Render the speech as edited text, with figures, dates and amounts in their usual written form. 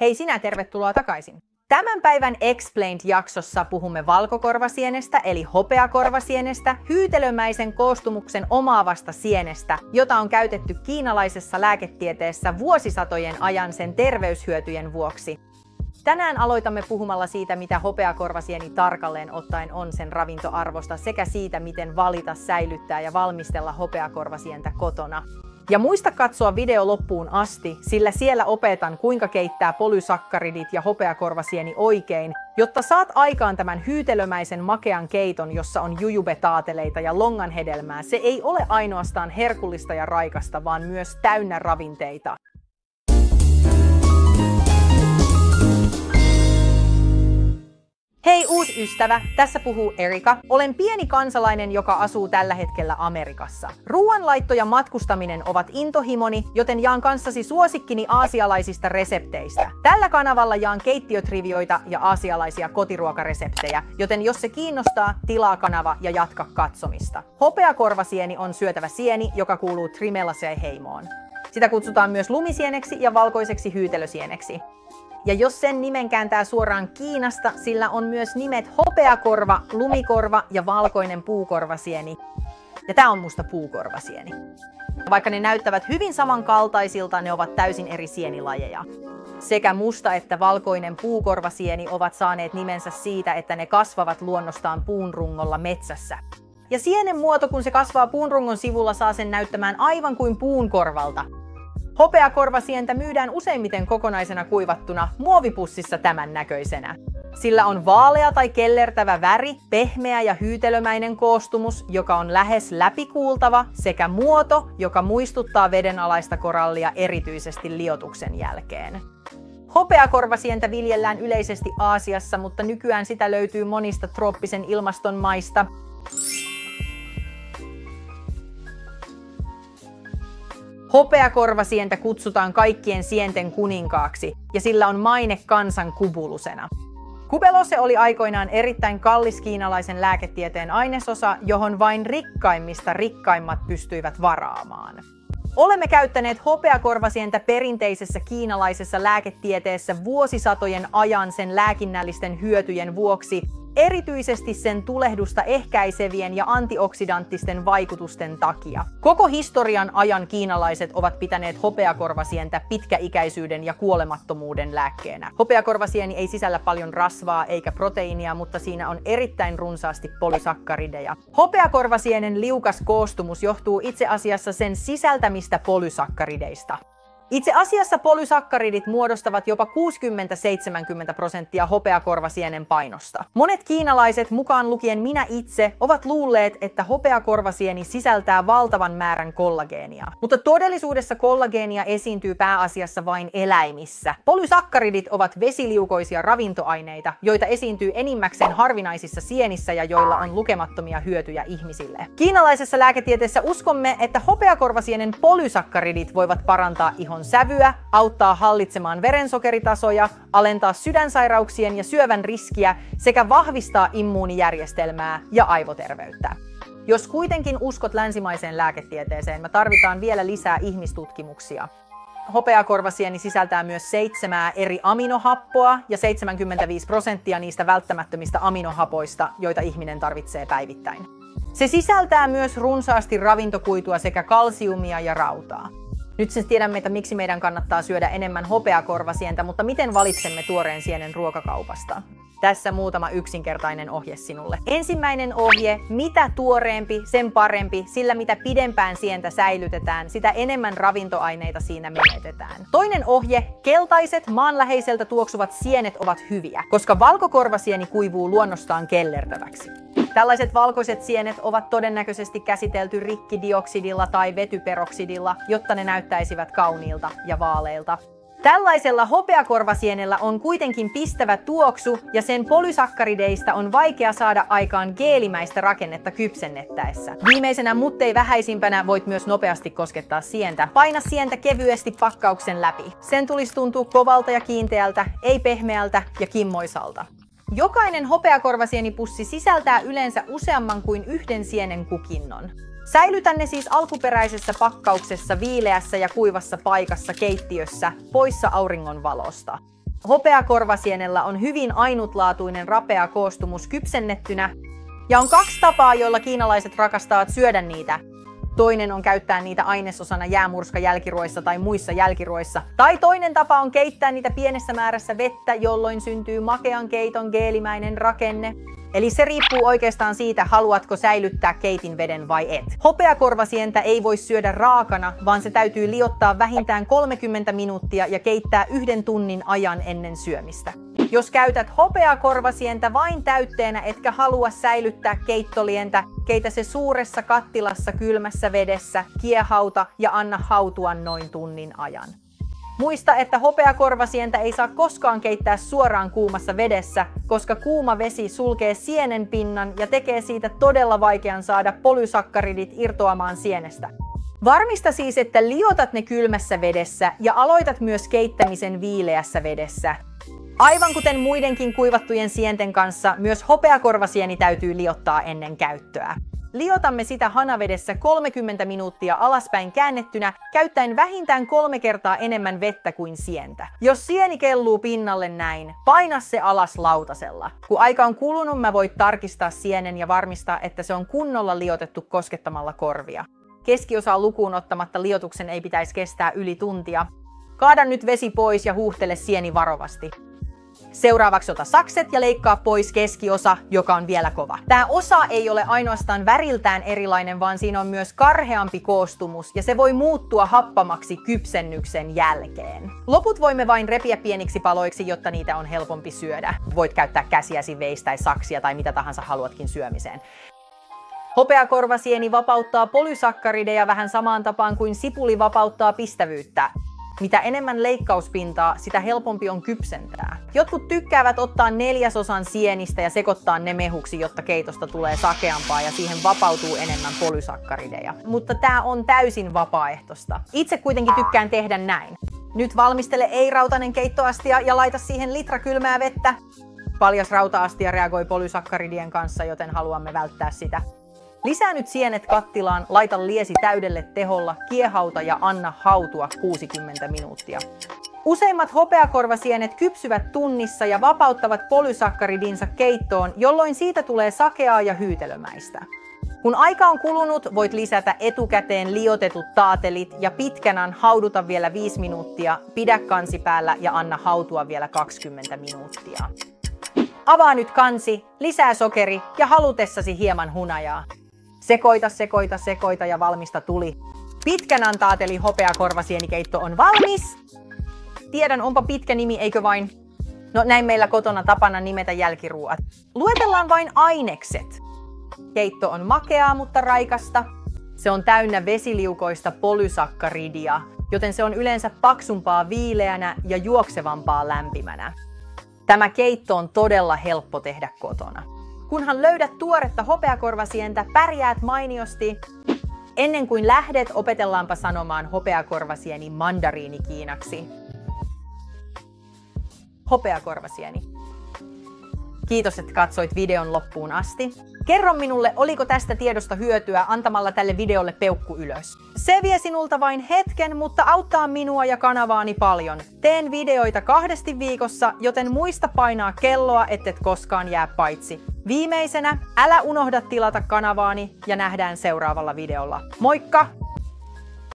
Hei sinä, tervetuloa takaisin. Tämän päivän Explained-jaksossa puhumme valkokorvasienestä eli hopeakorvasienestä, hyytelömäisen koostumuksen omaavasta sienestä, jota on käytetty kiinalaisessa lääketieteessä vuosisatojen ajan sen terveyshyötyjen vuoksi. Tänään aloitamme puhumalla siitä, mitä hopeakorvasieni tarkalleen ottaen on sen ravintoarvosta sekä siitä, miten valita, säilyttää ja valmistella hopeakorvasientä kotona. Ja muista katsoa video loppuun asti, sillä siellä opetan, kuinka keittää polysakkaridit ja hopeakorvasieni oikein, jotta saat aikaan tämän hyytelömäisen makean keiton, jossa on jujubetaateleita ja longan hedelmää. Se ei ole ainoastaan herkullista ja raikasta, vaan myös täynnä ravinteita. Hei uusi ystävä, tässä puhuu Erika. Olen pieni kansalainen, joka asuu tällä hetkellä Amerikassa. Ruoanlaitto ja matkustaminen ovat intohimoni, joten jaan kanssasi suosikkini aasialaisista resepteistä. Tällä kanavalla jaan keittiötrivioita ja aasialaisia kotiruokareseptejä, joten jos se kiinnostaa, tilaa kanava ja jatka katsomista. Hopeakorvasieni on syötävä sieni, joka kuuluu Trimellaceae-heimoon. Sitä kutsutaan myös lumisieneksi ja valkoiseksi hyytelösieneksi. Ja jos sen nimen kääntää suoraan Kiinasta, sillä on myös nimet hopeakorva, lumikorva ja valkoinen puukorvasieni. Ja tää on musta puukorvasieni. Vaikka ne näyttävät hyvin samankaltaisilta, ne ovat täysin eri sienilajeja. Sekä musta että valkoinen puukorvasieni ovat saaneet nimensä siitä, että ne kasvavat luonnostaan puunrungolla metsässä. Ja sienen muoto, kun se kasvaa puunrungon sivulla, saa sen näyttämään aivan kuin puunkorvalta. Hopeakorvasientä myydään useimmiten kokonaisena kuivattuna muovipussissa tämän näköisenä. Sillä on vaalea tai kellertävä väri, pehmeä ja hyytelömäinen koostumus, joka on lähes läpikuultava, sekä muoto, joka muistuttaa vedenalaista korallia erityisesti liotuksen jälkeen. Hopeakorvasientä viljellään yleisesti Aasiassa, mutta nykyään sitä löytyy monista trooppisen ilmaston maista. Hopeakorvasientä kutsutaan kaikkien sienten kuninkaaksi, ja sillä on maine kansan kubulusena. Kubelose oli aikoinaan erittäin kallis kiinalaisen lääketieteen ainesosa, johon vain rikkaimmista rikkaimmat pystyivät varaamaan. Olemme käyttäneet hopeakorvasientä perinteisessä kiinalaisessa lääketieteessä vuosisatojen ajan sen lääkinnällisten hyötyjen vuoksi, erityisesti sen tulehdusta ehkäisevien ja antioksidanttisten vaikutusten takia. Koko historian ajan kiinalaiset ovat pitäneet hopeakorvasientä pitkäikäisyyden ja kuolemattomuuden lääkkeenä. Hopeakorvasieni ei sisällä paljon rasvaa eikä proteiinia, mutta siinä on erittäin runsaasti polysakkarideja. Hopeakorvasienen liukas koostumus johtuu itse asiassa sen sisältämistä polysakkarideista. Itse asiassa polysakkaridit muodostavat jopa 60–70% hopeakorvasienen painosta. Monet kiinalaiset, mukaan lukien minä itse, ovat luulleet, että hopeakorvasieni sisältää valtavan määrän kollageenia. Mutta todellisuudessa kollageenia esiintyy pääasiassa vain eläimissä. Polysakkaridit ovat vesiliukoisia ravintoaineita, joita esiintyy enimmäkseen harvinaisissa sienissä ja joilla on lukemattomia hyötyjä ihmisille. Kiinalaisessa lääketieteessä uskomme, että hopeakorvasienen polysakkaridit voivat parantaa ihon sävyä, auttaa hallitsemaan verensokeritasoja, alentaa sydänsairauksien ja syövän riskiä sekä vahvistaa immuunijärjestelmää ja aivoterveyttä. Jos kuitenkin uskot länsimaiseen lääketieteeseen, me tarvitaan vielä lisää ihmistutkimuksia. Hopeakorvasieni sisältää myös 7 eri aminohappoa ja 75% niistä välttämättömistä aminohapoista, joita ihminen tarvitsee päivittäin. Se sisältää myös runsaasti ravintokuitua sekä kalsiumia ja rautaa. Nyt siis tiedämme, että miksi meidän kannattaa syödä enemmän hopeakorvasientä, mutta miten valitsemme tuoreen sienen ruokakaupasta? Tässä muutama yksinkertainen ohje sinulle. Ensimmäinen ohje, mitä tuoreempi, sen parempi, sillä mitä pidempään sientä säilytetään, sitä enemmän ravintoaineita siinä menetetään. Toinen ohje, keltaiset, maanläheiseltä tuoksuvat sienet ovat hyviä, koska valkokorvasieni kuivuu luonnostaan kellertäväksi. Tällaiset valkoiset sienet ovat todennäköisesti käsitelty rikkidioksidilla tai vetyperoksidilla, jotta ne näyttäisivät kauniilta ja vaaleilta. Tällaisella hopeakorvasienellä on kuitenkin pistävä tuoksu ja sen polysakkarideista on vaikea saada aikaan geelimäistä rakennetta kypsennettäessä. Viimeisenä, muttei vähäisimpänä, voit myös nopeasti koskettaa sientä. Paina sientä kevyesti pakkauksen läpi. Sen tulisi tuntua kovalta ja kiinteältä, ei pehmeältä ja kimmoisalta. Jokainen hopeakorvasienipussi sisältää yleensä useamman kuin yhden sienen kukinnon. Säilytä ne siis alkuperäisessä pakkauksessa viileässä ja kuivassa paikassa keittiössä, poissa auringonvalosta. Hopeakorvasienellä on hyvin ainutlaatuinen rapea koostumus kypsennettynä, ja on 2 tapaa, joilla kiinalaiset rakastavat syödä niitä. Toinen on käyttää niitä ainesosana jäämurskajälkiruoissa tai muissa jälkiruoissa. Tai toinen tapa on keittää niitä pienessä määrässä vettä, jolloin syntyy makean keiton geelimäinen rakenne. Eli se riippuu oikeastaan siitä, haluatko säilyttää keitin veden vai et. Hopeakorvasientä ei voi syödä raakana, vaan se täytyy liottaa vähintään 30 minuuttia ja keittää 1 tunnin ajan ennen syömistä. Jos käytät hopeakorvasientä vain täytteenä etkä halua säilyttää keittolientä, keitä se suuressa kattilassa kylmässä vedessä, kiehauta ja anna hautua noin tunnin ajan. Muista, että hopeakorvasientä ei saa koskaan keittää suoraan kuumassa vedessä, koska kuuma vesi sulkee sienen pinnan ja tekee siitä todella vaikean saada polysakkaridit irtoamaan sienestä. Varmista siis, että liotat ne kylmässä vedessä ja aloitat myös keittämisen viileässä vedessä. Aivan kuten muidenkin kuivattujen sienten kanssa, myös hopeakorvasieni täytyy liottaa ennen käyttöä. Liotamme sitä hanavedessä 30 minuuttia alaspäin käännettynä, käyttäen vähintään 3 kertaa enemmän vettä kuin sientä. Jos sieni kelluu pinnalle näin, paina se alas lautasella. Kun aika on kulunut, mä voit tarkistaa sienen ja varmistaa, että se on kunnolla liotettu koskettamalla korvia. Keskiosaa lukuun ottamatta liotuksen ei pitäisi kestää yli tuntia. Kaada nyt vesi pois ja huuhtele sieni varovasti. Seuraavaksi ota sakset ja leikkaa pois keskiosa, joka on vielä kova. Tämä osa ei ole ainoastaan väriltään erilainen, vaan siinä on myös karheampi koostumus ja se voi muuttua happamaksi kypsennyksen jälkeen. Loput voimme vain repiä pieniksi paloiksi, jotta niitä on helpompi syödä. Voit käyttää käsiäsi, veistä tai saksia tai mitä tahansa haluatkin syömiseen. Hopeakorvasieni vapauttaa polysakkarideja vähän samaan tapaan kuin sipuli vapauttaa pistävyyttä. Mitä enemmän leikkauspintaa, sitä helpompi on kypsentää. Jotkut tykkäävät ottaa 4/4 sienistä ja sekoittaa ne mehuksi, jotta keitosta tulee sakeampaa ja siihen vapautuu enemmän polysakkarideja. Mutta tää on täysin vapaaehtoista. Itse kuitenkin tykkään tehdä näin. Nyt valmistele ei-rautainen keittoastia ja laita siihen litra kylmää vettä. Paljas rauta-astia reagoi polysakkaridien kanssa, joten haluamme välttää sitä. Lisää nyt sienet kattilaan, laita liesi täydelle teholla, kiehauta ja anna hautua 60 minuuttia. Useimmat hopeakorvasienet kypsyvät tunnissa ja vapauttavat polysakkaridinsa keittoon, jolloin siitä tulee sakeaa ja hyytelömäistä. Kun aika on kulunut, voit lisätä etukäteen liotetut taatelit ja pitkänään hauduta vielä 5 minuuttia, pidä kansi päällä ja anna hautua vielä 20 minuuttia. Avaa nyt kansi, lisää sokeri ja halutessasi hieman hunajaa. Sekoita, sekoita, sekoita ja valmista tuli. Pitkänään taateli hopeakorvasienikeitto on valmis. Tiedän, onpa pitkä nimi, eikö vain? No näin meillä kotona tapana nimetä jälkiruuat. Luetellaan vain ainekset. Keitto on makeaa, mutta raikasta. Se on täynnä vesiliukoista polysakkaridia, joten se on yleensä paksumpaa viileänä ja juoksevampaa lämpimänä. Tämä keitto on todella helppo tehdä kotona. Kunhan löydät tuoretta hopeakorvasientä, pärjäät mainiosti. Ennen kuin lähdet, opetellaanpa sanomaan hopeakorvasieni mandariinikiinaksi. Hopeakorvasieni. Kiitos, että katsoit videon loppuun asti. Kerro minulle, oliko tästä tiedosta hyötyä antamalla tälle videolle peukku ylös. Se vie sinulta vain hetken, mutta auttaa minua ja kanavaani paljon. Teen videoita 2 viikossa, joten muista painaa kelloa, ettet koskaan jää paitsi. Viimeisenä, älä unohda tilata kanavaani ja nähdään seuraavalla videolla. Moikka!